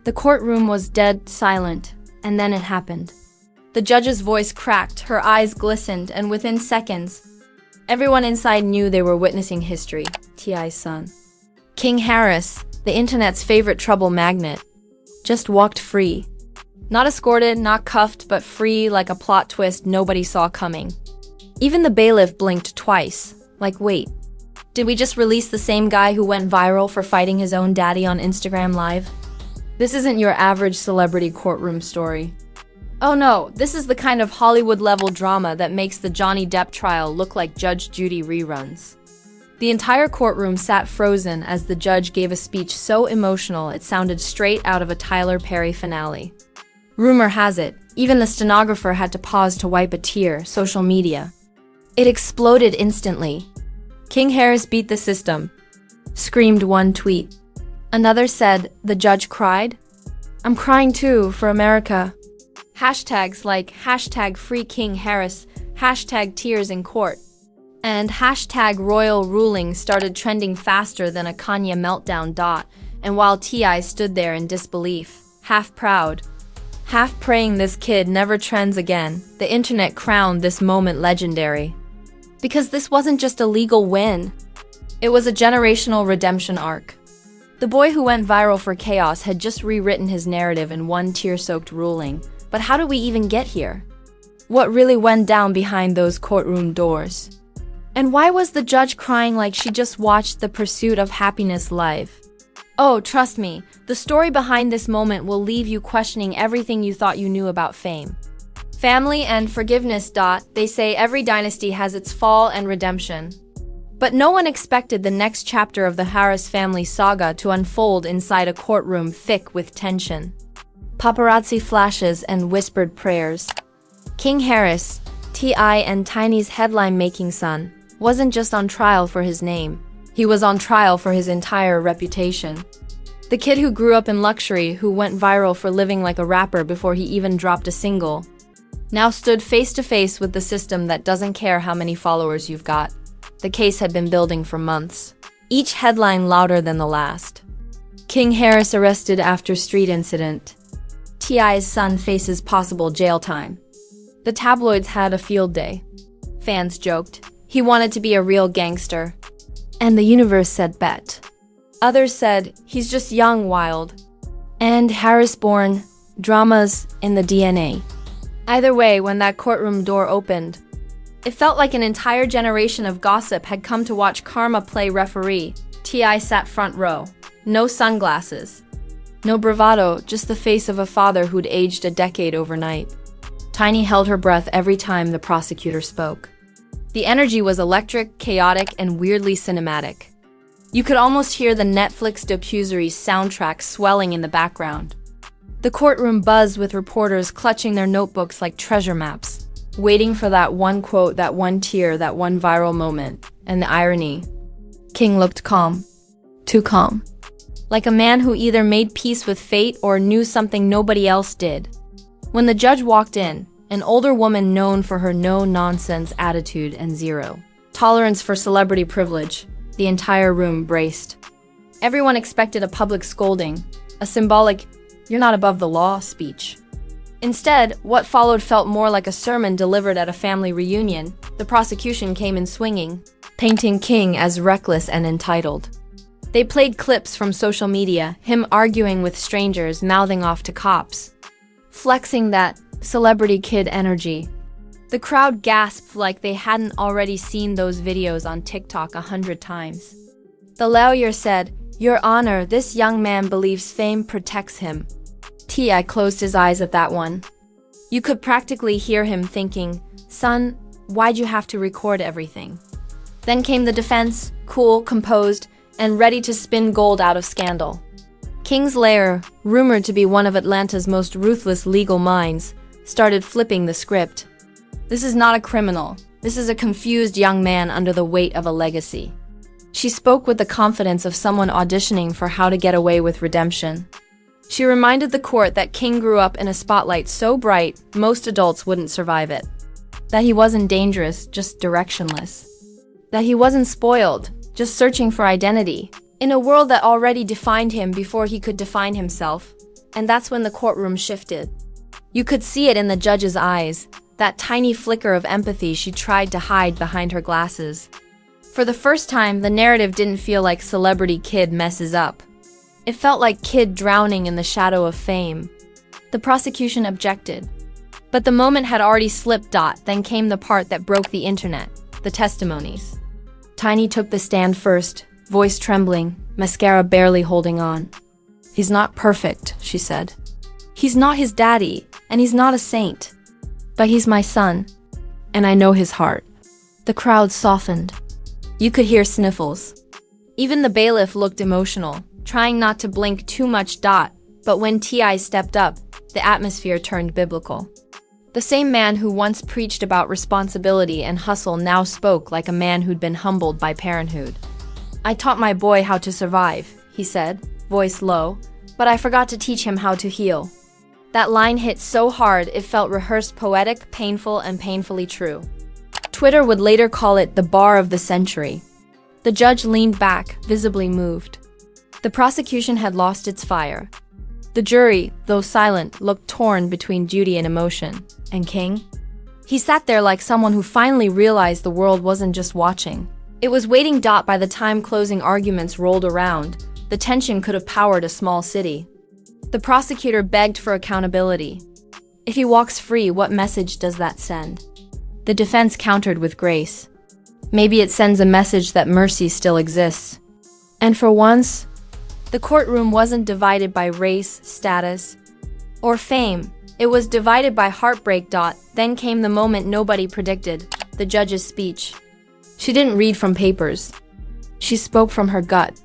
The courtroom was dead silent, and then it happened. The judge's voice cracked, her eyes glistened, and within seconds, everyone inside knew they were witnessing history. T.I.'s son, King Harris, the internet's favorite trouble magnet, just walked free. Not escorted, not cuffed, but free like a plot twist nobody saw coming. Even the bailiff blinked twice, like, wait, did we just release the same guy who went viral for fighting his own daddy on Instagram Live? This isn't your average celebrity courtroom story. Oh no, this is the kind of Hollywood-level drama that makes the Johnny Depp trial look like Judge Judy reruns. The entire courtroom sat frozen as the judge gave a speech so emotional it sounded straight out of a Tyler Perry finale. Rumor has it, even the stenographer had to pause to wipe a tear. Social media. It exploded instantly. King Harris beat the system, screamed one tweet. Another said, the judge cried? I'm crying too, for America. Hashtags like hashtag free King Harris, hashtag tears in court, and hashtag royal ruling started trending faster than a Kanye meltdown. And while T.I. stood there in disbelief, half proud, half praying this kid never trends again, the internet crowned this moment legendary. Because this wasn't just a legal win, it was a generational redemption arc. The boy who went viral for chaos had just rewritten his narrative in one tear-soaked ruling. But how did we even get here? What really went down behind those courtroom doors? And why was the judge crying like she just watched The Pursuit of Happiness live? Oh, trust me, the story behind this moment will leave you questioning everything you thought you knew about fame. Family and forgiveness. They say every dynasty has its fall and redemption. But no one expected the next chapter of the Harris family saga to unfold inside a courtroom thick with tension. Paparazzi flashes and whispered prayers. King Harris, T.I. and Tiny's headline-making son, wasn't just on trial for his name. He was on trial for his entire reputation. The kid who grew up in luxury, who went viral for living like a rapper before he even dropped a single, now stood face to face with the system that doesn't care how many followers you've got. The case had been building for months, each headline louder than the last. King Harris arrested after street incident. T.I.'s son faces possible jail time. The tabloids had a field day. Fans joked, he wanted to be a real gangster. And the universe said bet. Others said, he's just young, wild. And Harris-born, dramas in the DNA. Either way, when that courtroom door opened, it felt like an entire generation of gossip had come to watch karma play referee. T.I. sat front row. No sunglasses. No bravado, just the face of a father who'd aged a decade overnight. Tiny held her breath every time the prosecutor spoke. The energy was electric, chaotic, and weirdly cinematic. You could almost hear the Netflix docuseries soundtrack swelling in the background. The courtroom buzzed with reporters clutching their notebooks like treasure maps, waiting for that one quote, that one tear, that one viral moment. And the irony. King looked calm. Too calm. Like a man who either made peace with fate or knew something nobody else did. When the judge walked in, an older woman known for her no-nonsense attitude and zero tolerance for celebrity privilege, the entire room braced. Everyone expected a public scolding, a symbolic, "you're not above the law" speech. Instead, what followed felt more like a sermon delivered at a family reunion. The prosecution came in swinging, painting King as reckless and entitled. They played clips from social media, him arguing with strangers, mouthing off to cops, flexing that celebrity kid energy. The crowd gasped like they hadn't already seen those videos on TikTok 100 times. The lawyer said, "Your Honor, this young man believes fame protects him." T.I. closed his eyes at that one. You could practically hear him thinking, "Son, why'd you have to record everything?" Then came the defense, cool, composed, and ready to spin gold out of scandal. King's lawyer, rumored to be one of Atlanta's most ruthless legal minds, started flipping the script. This is not a criminal. This is a confused young man under the weight of a legacy. She spoke with the confidence of someone auditioning for How to Get Away with Redemption. She reminded the court that King grew up in a spotlight so bright, most adults wouldn't survive it. That he wasn't dangerous, just directionless. That he wasn't spoiled, just searching for identity. In a world that already defined him before he could define himself. And that's when the courtroom shifted. You could see it in the judge's eyes, that tiny flicker of empathy she tried to hide behind her glasses. For the first time, the narrative didn't feel like celebrity kid messes up. It felt like kid drowning in the shadow of fame. The prosecution objected. But the moment had already slipped. Then came the part that broke the internet, the testimonies. Tiny took the stand first, voice trembling, mascara barely holding on. "He's not perfect," she said. "He's not his daddy, and he's not a saint. But he's my son, and I know his heart." The crowd softened. You could hear sniffles. Even the bailiff looked emotional, trying not to blink too much. But when T.I. stepped up, the atmosphere turned biblical. The same man who once preached about responsibility and hustle now spoke like a man who'd been humbled by parenthood. "I taught my boy how to survive," he said, voice low, "but I forgot to teach him how to heal." That line hit so hard it felt rehearsed, poetic, painful, and painfully true. Twitter would later call it the bar of the century. The judge leaned back, visibly moved. The prosecution had lost its fire. The jury, though silent, looked torn between duty and emotion. And King? He sat there like someone who finally realized the world wasn't just watching. It was waiting. By the time closing arguments rolled around, the tension could have powered a small city. The prosecutor begged for accountability. If he walks free, what message does that send? The defense countered with grace. Maybe it sends a message that mercy still exists. And for once, the courtroom wasn't divided by race, status, or fame. It was divided by heartbreak. Then came the moment nobody predicted, the judge's speech. She didn't read from papers. She spoke from her gut.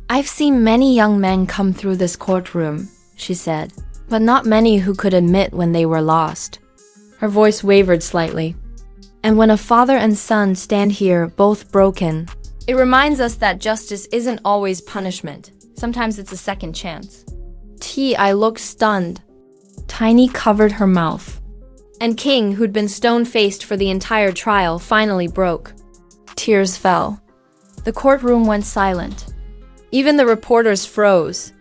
"I've seen many young men come through this courtroom," she said, "but not many who could admit when they were lost." Her voice wavered slightly. "And when a father and son stand here, both broken, it reminds us that justice isn't always punishment. Sometimes it's a second chance." T.I. looked stunned. Tiny covered her mouth. And King, who'd been stone-faced for the entire trial, finally broke. Tears fell. The courtroom went silent. Even the reporters froze.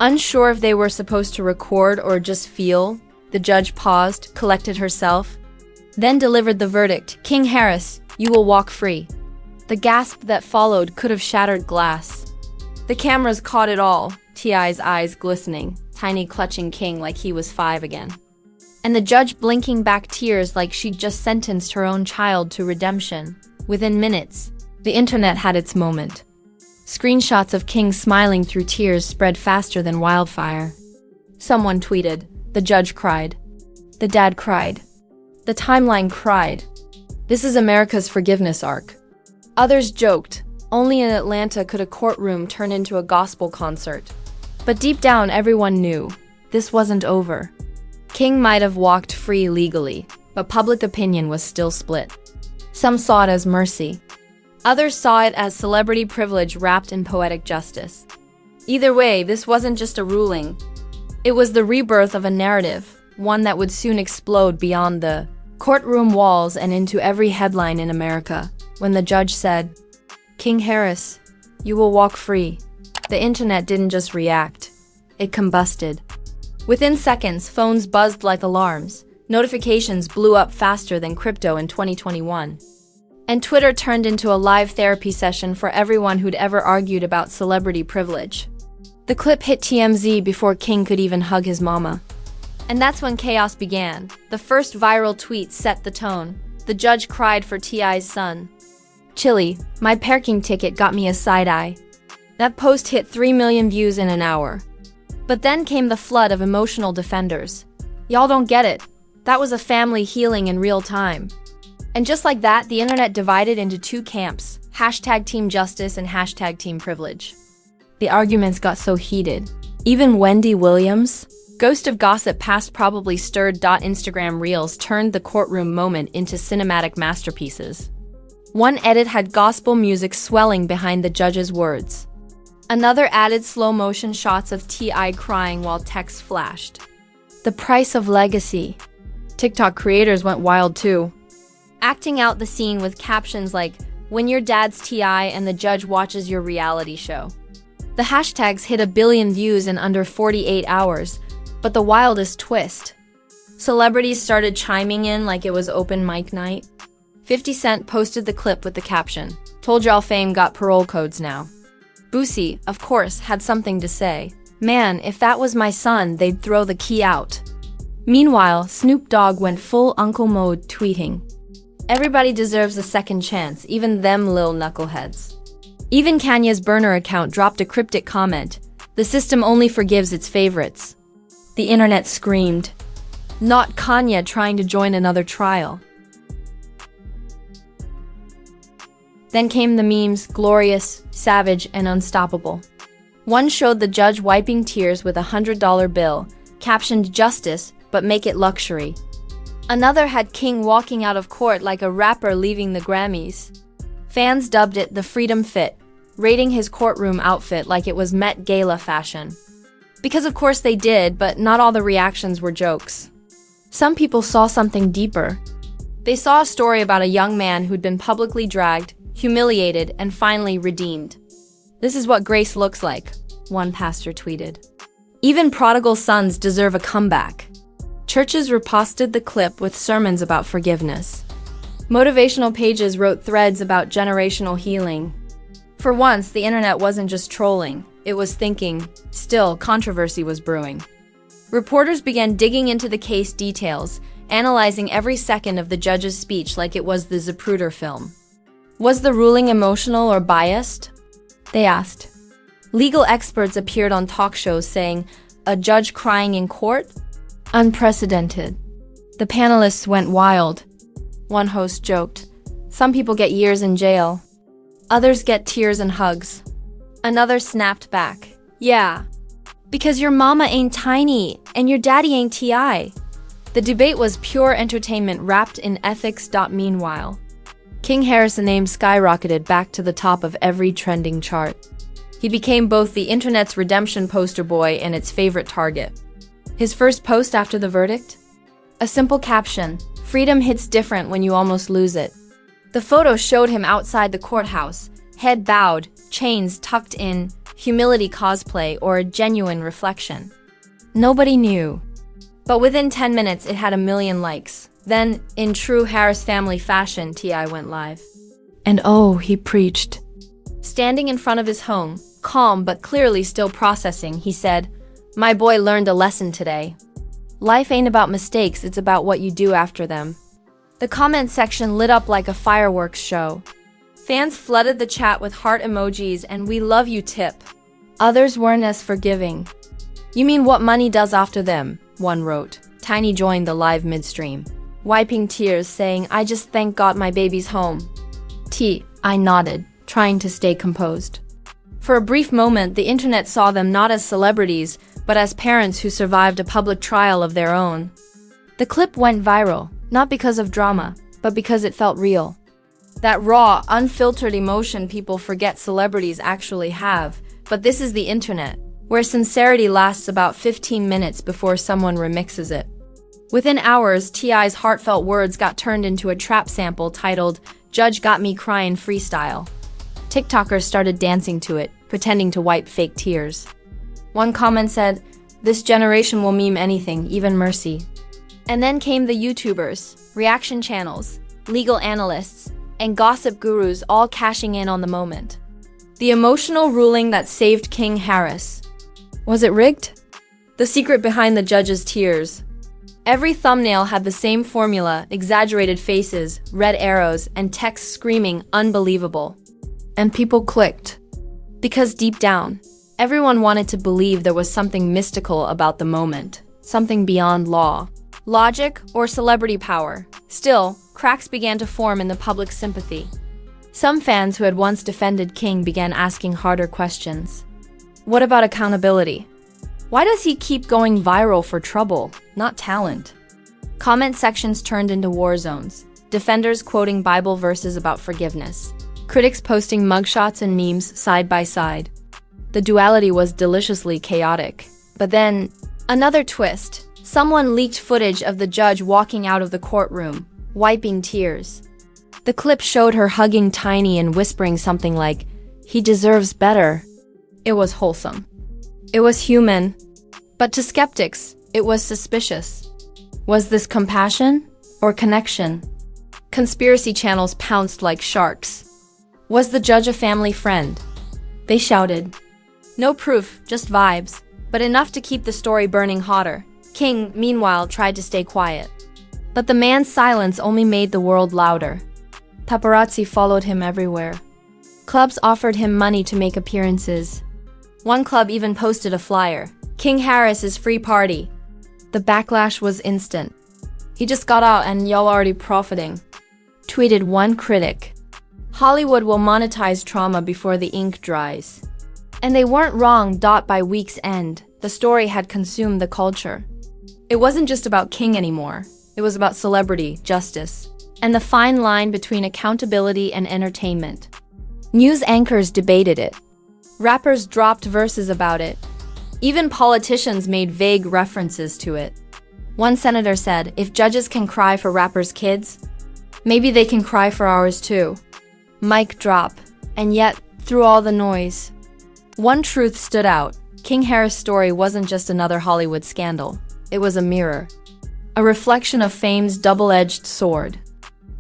Unsure if they were supposed to record or just feel, the judge paused, collected herself, then delivered the verdict. "King Harris, you will walk free." The gasp that followed could have shattered glass. The cameras caught it all, T.I.'s eyes glistening, Tiny clutching King like he was 5 again. And the judge blinking back tears like she'd just sentenced her own child to redemption. Within minutes, the internet had its moment. Screenshots of King smiling through tears spread faster than wildfire. Someone tweeted, "The judge cried. The dad cried. The timeline cried. This is America's forgiveness arc." Others joked, only in Atlanta could a courtroom turn into a gospel concert. But deep down, everyone knew this wasn't over. King might have walked free legally, but public opinion was still split. Some saw it as mercy. Others saw it as celebrity privilege wrapped in poetic justice. Either way, this wasn't just a ruling. It was the rebirth of a narrative, one that would soon explode beyond the courtroom walls and into every headline in America. When the judge said, "King Harris, you will walk free," the internet didn't just react. It combusted. Within seconds, phones buzzed like alarms. Notifications blew up faster than crypto in 2021. And Twitter turned into a live therapy session for everyone who'd ever argued about celebrity privilege. The clip hit TMZ before King could even hug his mama. And that's when chaos began. The first viral tweet set the tone. The judge cried for T.I.'s son. "Chili, my parking ticket got me a side-eye." That post hit 3 million views in an hour. But then came the flood of emotional defenders. "Y'all don't get it. That was a family healing in real time." And just like that, the internet divided into 2 camps, #Team Justice and #Team Privilege. The arguments got so heated. Even Wendy Williams, ghost of gossip past probably stirred. Instagram Reels turned the courtroom moment into cinematic masterpieces. One edit had gospel music swelling behind the judge's words. Another added slow-motion shots of T.I. crying while text flashed. The price of legacy. TikTok creators went wild too, acting out the scene with captions like, "When your dad's T.I. and the judge watches your reality show." The hashtags hit 1 billion views in under 48 hours, But the wildest twist. Celebrities started chiming in like it was open mic night. 50 Cent posted the clip with the caption, "Told y'all fame got parole codes now." Boosie, of course, had something to say. "Man, if that was my son, they'd throw the key out." Meanwhile, Snoop Dogg went full uncle mode, tweeting, "Everybody deserves a second chance, even them lil knuckleheads." Even Kanye's burner account dropped a cryptic comment, "The system only forgives its favorites." The internet screamed, "Not Kanye trying to join another trial." Then came the memes, glorious, savage, and unstoppable. One showed the judge wiping tears with a $100 bill, captioned "Justice, but make it luxury." Another had King walking out of court like a rapper leaving the Grammys. Fans dubbed it the Freedom Fit, rating his courtroom outfit like it was Met Gala fashion. Because of course they did, but not all the reactions were jokes. Some people saw something deeper. They saw a story about a young man who'd been publicly dragged, humiliated, and finally redeemed. "This is what grace looks like," one pastor tweeted. "Even prodigal sons deserve a comeback." Churches reposted the clip with sermons about forgiveness. Motivational pages wrote threads about generational healing. For once, the internet wasn't just trolling, it was thinking. Still, controversy was brewing. Reporters began digging into the case details, analyzing every second of the judge's speech like it was the Zapruder film. Was the ruling emotional or biased? They asked. Legal experts appeared on talk shows saying, "A judge crying in court? Unprecedented." The panelists went wild. One host joked, "Some people get years in jail. Others get tears and hugs." Another snapped back, "Yeah, because your mama ain't tiny and your daddy ain't T.I." The debate was pure entertainment wrapped in ethics. Meanwhile, King Harris's name skyrocketed back to the top of every trending chart. He became both the internet's redemption poster boy and its favorite target. His first post after the verdict? A simple caption, "Freedom hits different when you almost lose it." The photo showed him outside the courthouse, head bowed, chains tucked in, humility cosplay, or a genuine reflection. Nobody knew. But within 10 minutes, it had 1 million likes. Then, in true Harris family fashion, T.I. went live. And oh, he preached. Standing in front of his home, calm but clearly still processing, he said, "My boy learned a lesson today. Life ain't about mistakes, it's about what you do after them." The comment section lit up like a fireworks show. Fans flooded the chat with heart emojis and "We love you" tip. Others weren't as forgiving. "You mean what money does after them?" one wrote. Tiny joined the live midstream, wiping tears, saying, "I just thank God my baby's home." I nodded, trying to stay composed. For a brief moment, the internet saw them not as celebrities, but as parents who survived a public trial of their own. The clip went viral, not because of drama, but because it felt real. That raw, unfiltered emotion people forget celebrities actually have, but this is the internet, where sincerity lasts about 15 minutes before someone remixes it. Within hours, T.I.'s heartfelt words got turned into a trap sample titled, "Judge Got Me Crying Freestyle." TikTokers started dancing to it, pretending to wipe fake tears. One comment said, "This generation will meme anything, even mercy." And then came the YouTubers, reaction channels, legal analysts, and gossip gurus all cashing in on the moment. The emotional ruling that saved King Harris. Was it rigged? The secret behind the judge's tears. Every thumbnail had the same formula, exaggerated faces, red arrows, and text screaming "unbelievable." And people clicked. Because deep down, everyone wanted to believe there was something mystical about the moment, something beyond law, logic, or celebrity power. Still, cracks began to form in the public's sympathy. Some fans who had once defended King began asking harder questions. What about accountability? Why does he keep going viral for trouble, not talent? Comment sections turned into war zones, defenders quoting Bible verses about forgiveness, critics posting mugshots and memes side by side. The duality was deliciously chaotic. But then, another twist. Someone leaked footage of the judge walking out of the courtroom, wiping tears. The clip showed her hugging Tiny and whispering something like, "He deserves better." It was wholesome. It was human. But to skeptics, It was suspicious. Was this compassion or connection? Conspiracy channels pounced like sharks. Was the judge a family friend? They shouted. No proof, just vibes, but enough to keep the story burning hotter. King, meanwhile, tried to stay quiet. But the man's silence only made the world louder. Paparazzi followed him everywhere. Clubs offered him money to make appearances. One club even posted a flyer. King Harris's free party. The backlash was instant. He just got out and y'all already profiting. Tweeted one critic. Hollywood will monetize trauma before the ink dries. And they weren't wrong. By week's end, the story had consumed the culture. It wasn't just about King anymore. It was about celebrity, justice, and the fine line between accountability and entertainment. News anchors debated it. Rappers dropped verses about it. Even politicians made vague references to it. One senator said, if judges can cry for rappers' kids, maybe they can cry for ours too. Mic drop. And yet, through all the noise, one truth stood out. King Harris' story wasn't just another Hollywood scandal. It was a mirror. A reflection of fame's double-edged sword.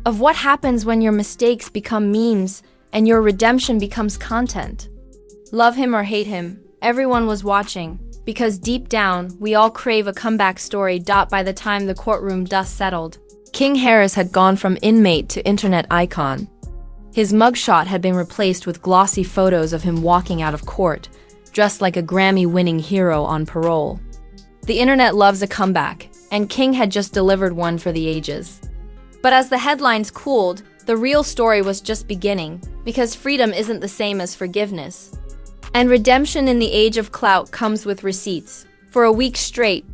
Of what happens when your mistakes become memes and your redemption becomes content. Love him or hate him, everyone was watching, because deep down, we all crave a comeback story. By the time the courtroom dust settled, King Harris had gone from inmate to internet icon. His mugshot had been replaced with glossy photos of him walking out of court, dressed like a Grammy-winning hero on parole. The internet loves a comeback, and King had just delivered one for the ages. But as the headlines cooled, the real story was just beginning, because freedom isn't the same as forgiveness. And redemption in the age of clout comes with receipts. For a week straight,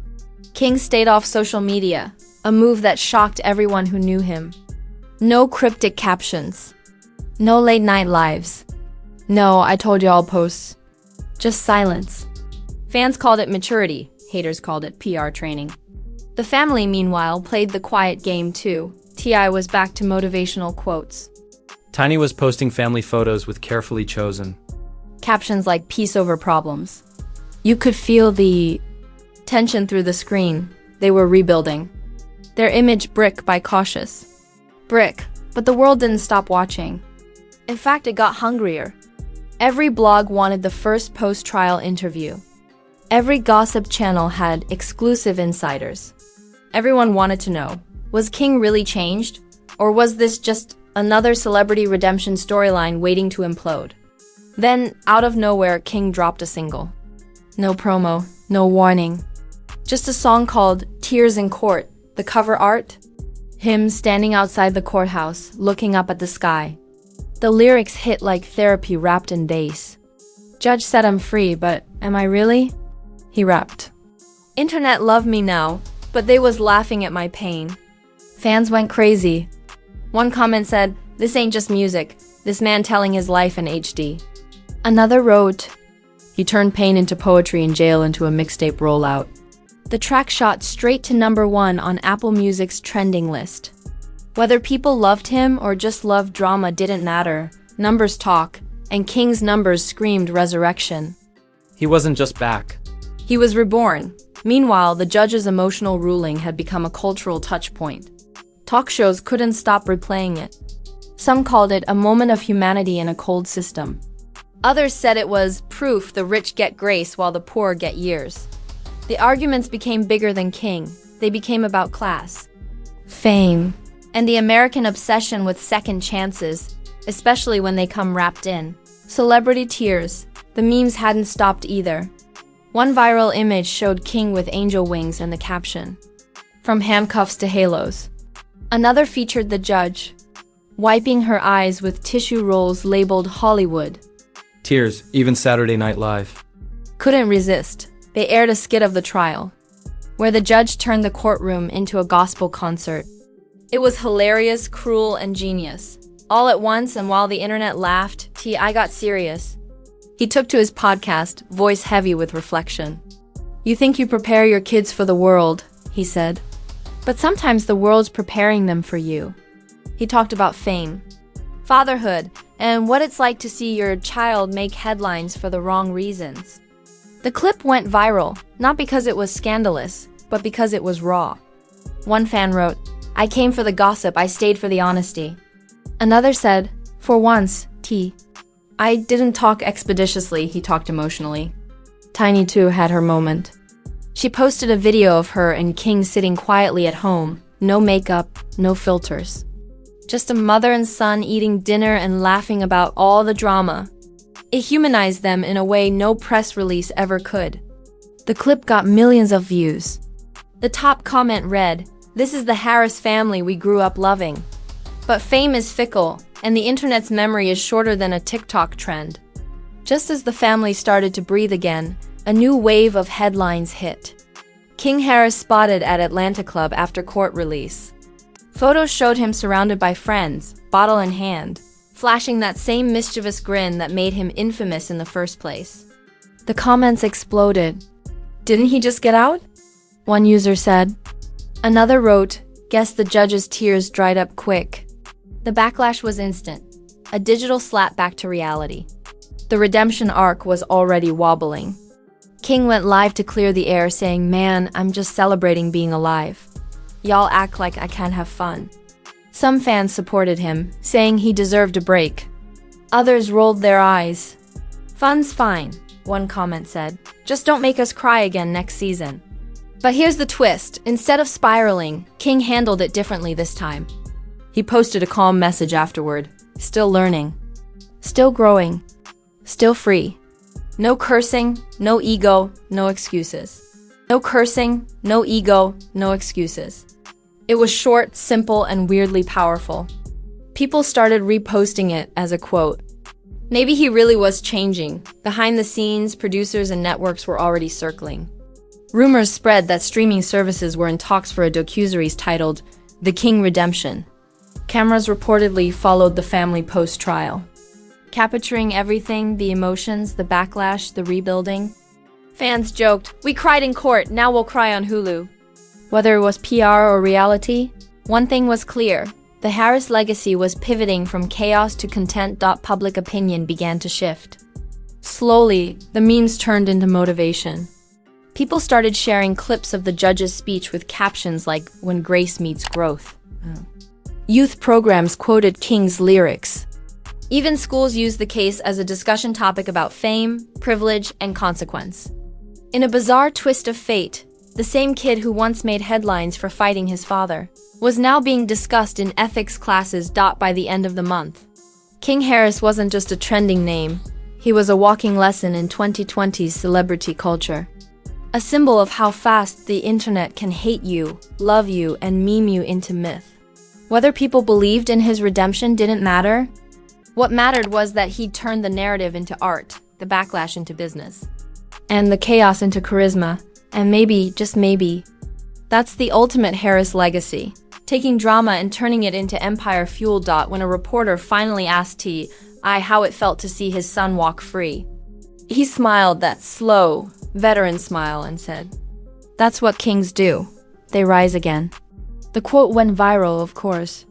King stayed off social media, a move that shocked everyone who knew him. No cryptic captions. No late-night lives. No I told y'all posts. Just silence. Fans called it maturity, haters called it PR training. The family, meanwhile, played the quiet game too. T.I. was back to motivational quotes. Tiny was posting family photos with carefully chosen captions like peace over problems. You could feel the tension through the screen. They were rebuilding. Their image brick by cautious. Brick, but the world didn't stop watching. In fact, it got hungrier. Every blog wanted the first post-trial interview. Every gossip channel had exclusive insiders. Everyone wanted to know, was King really changed? Or was this just another celebrity redemption storyline waiting to implode? Then, out of nowhere, King dropped a single. No promo, no warning. Just a song called Tears in Court. The cover art? Him standing outside the courthouse, looking up at the sky. The lyrics hit like therapy wrapped in bass. Judge said I'm free, but am I really? He rapped. Internet love me now, but they was laughing at my pain. Fans went crazy. One comment said, this ain't just music, this man telling his life in HD. Another wrote, he turned pain into poetry and jail into a mixtape rollout. The track shot straight to #1 on Apple Music's trending list. Whether people loved him or just loved drama didn't matter. Numbers talk, and King's numbers screamed resurrection. He wasn't just back. He was reborn. Meanwhile, the judge's emotional ruling had become a cultural touchpoint. Talk shows couldn't stop replaying it. Some called it a moment of humanity in a cold system. Others said it was proof the rich get grace while the poor get years. The arguments became bigger than King. They became about class, fame, and the American obsession with second chances, especially when they come wrapped in celebrity tears. The memes hadn't stopped either. One viral image showed King with angel wings and the caption, "From handcuffs to halos." Another featured the judge, wiping her eyes with tissue rolls labeled Hollywood. Tears, even Saturday Night Live couldn't resist. They aired a skit of the trial, where the judge turned the courtroom into a gospel concert. It was hilarious, cruel, and genius. All at once, and while the internet laughed, T.I. got serious. He took to his podcast, voice heavy with reflection. You think you prepare your kids for the world, he said. But sometimes the world's preparing them for you. He talked about fame, fatherhood, and what it's like to see your child make headlines for the wrong reasons. The clip went viral, not because it was scandalous, but but because it was raw. One fan wrote, "I came for the gossip, I stayed for the honesty." Another said, "For once, T. I didn't talk expeditiously, he talked emotionally." Tiny too had her moment. She posted a video of her and King sitting quietly at home, no makeup, no filters. Just a mother and son eating dinner and laughing about all the drama. It humanized them in a way no press release ever could. The clip got millions of views. The top comment read, "This is the Harris family we grew up loving." But fame is fickle, and the internet's memory is shorter than a TikTok trend. Just as the family started to breathe again, a new wave of headlines hit. King Harris spotted at Atlanta club after court release. Photos showed him surrounded by friends, bottle in hand, flashing that same mischievous grin that made him infamous in the first place. The comments exploded. "Didn't he just get out?" one user said. Another wrote, "Guess the judge's tears dried up quick." The backlash was instant, a digital slap back to reality. The redemption arc was already wobbling. King went live to clear the air saying, "Man, I'm just celebrating being alive. Y'all act like I can't have fun." Some fans supported him, saying he deserved a break. Others rolled their eyes. "Fun's fine," one comment said. "Just don't make us cry again next season." But here's the twist. Instead of spiraling, King handled it differently this time. He posted a calm message afterward. "Still learning. Still growing. Still free. No cursing, no ego, no excuses. No cursing, no ego, no excuses." It was short, simple, and weirdly powerful. People started reposting it as a quote. Maybe he really was changing. Behind the scenes, producers and networks were already circling. Rumors spread that streaming services were in talks for a docuseries titled The King Redemption. Cameras reportedly followed the family post-trial, capturing everything, the emotions, the backlash, the rebuilding. Fans joked, "We cried in court, now we'll cry on Hulu." Whether it was PR or reality, one thing was clear. The Harris legacy was pivoting from chaos to content. Public opinion began to shift. Slowly, the memes turned into motivation. People started sharing clips of the judge's speech with captions like, "When grace meets growth." Youth programs quoted King's lyrics. Even schools used the case as a discussion topic about fame, privilege, and consequence. In a bizarre twist of fate, the same kid who once made headlines for fighting his father was now being discussed in ethics classes. By the end of the month, King Harris wasn't just a trending name, he was a walking lesson in 2020's celebrity culture. A symbol of how fast the internet can hate you, love you, and meme you into myth. Whether people believed in his redemption didn't matter. What mattered was that he turned the narrative into art, the backlash into business, and the chaos into charisma. And maybe, just maybe, that's the ultimate Harris legacy, taking drama and turning it into empire fuel. When a reporter finally asked T.I. how it felt to see his son walk free, he smiled that slow, veteran smile and said, "That's what kings do. They rise again." The quote went viral, of course.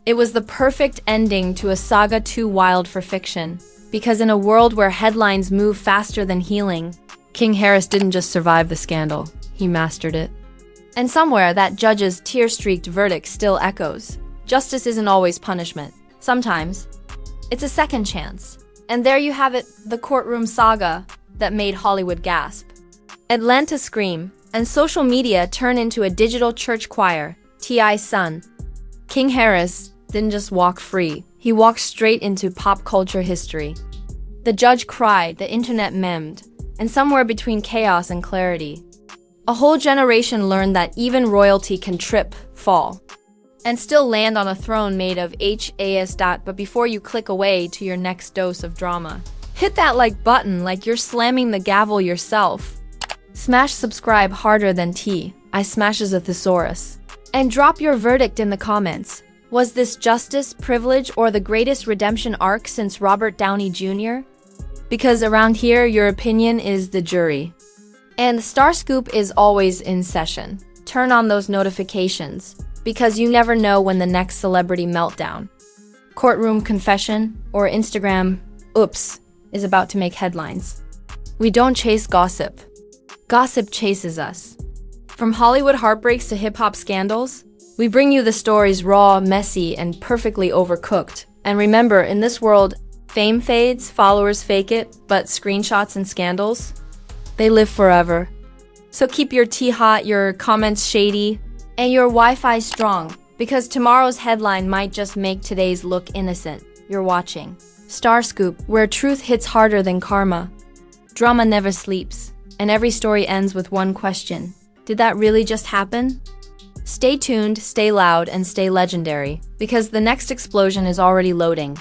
It was the perfect ending to a saga too wild for fiction, because in a world where headlines move faster than healing, King Harris didn't just survive the scandal, he mastered it. And somewhere, that judge's tear-streaked verdict still echoes. Justice isn't always punishment. Sometimes, it's a second chance. And there you have it, the courtroom saga that made Hollywood gasp. Atlanta scream, and social media turn into a digital church choir. T.I.'s son, King Harris, didn't just walk free, he walked straight into pop culture history. The judge cried, the internet memed, and somewhere between chaos and clarity, a whole generation learned that even royalty can trip, fall, and still land on a throne made of HAS. But before you click away to your next dose of drama, hit that like button like you're slamming the gavel yourself. Smash subscribe harder than T.I. smashes a thesaurus. And drop your verdict in the comments. Was this justice, privilege, or the greatest redemption arc since Robert Downey Jr.? Because around here, your opinion is the jury. And Star Scoop is always in session. Turn on those notifications, because you never know when the next celebrity meltdown, courtroom confession, or Instagram oops is about to make headlines. We don't chase gossip. Gossip chases us. From Hollywood heartbreaks to hip-hop scandals, we bring you the stories raw, messy, and perfectly overcooked. And remember, in this world, fame fades, followers fake it, but screenshots and scandals, they live forever. So keep your tea hot, your comments shady, and your Wi-Fi strong, because tomorrow's headline might just make today's look innocent. You're watching Star Scoop, where truth hits harder than karma. Drama never sleeps, and every story ends with one question. Did that really just happen? Stay tuned, stay loud, and stay legendary, because the next explosion is already loading.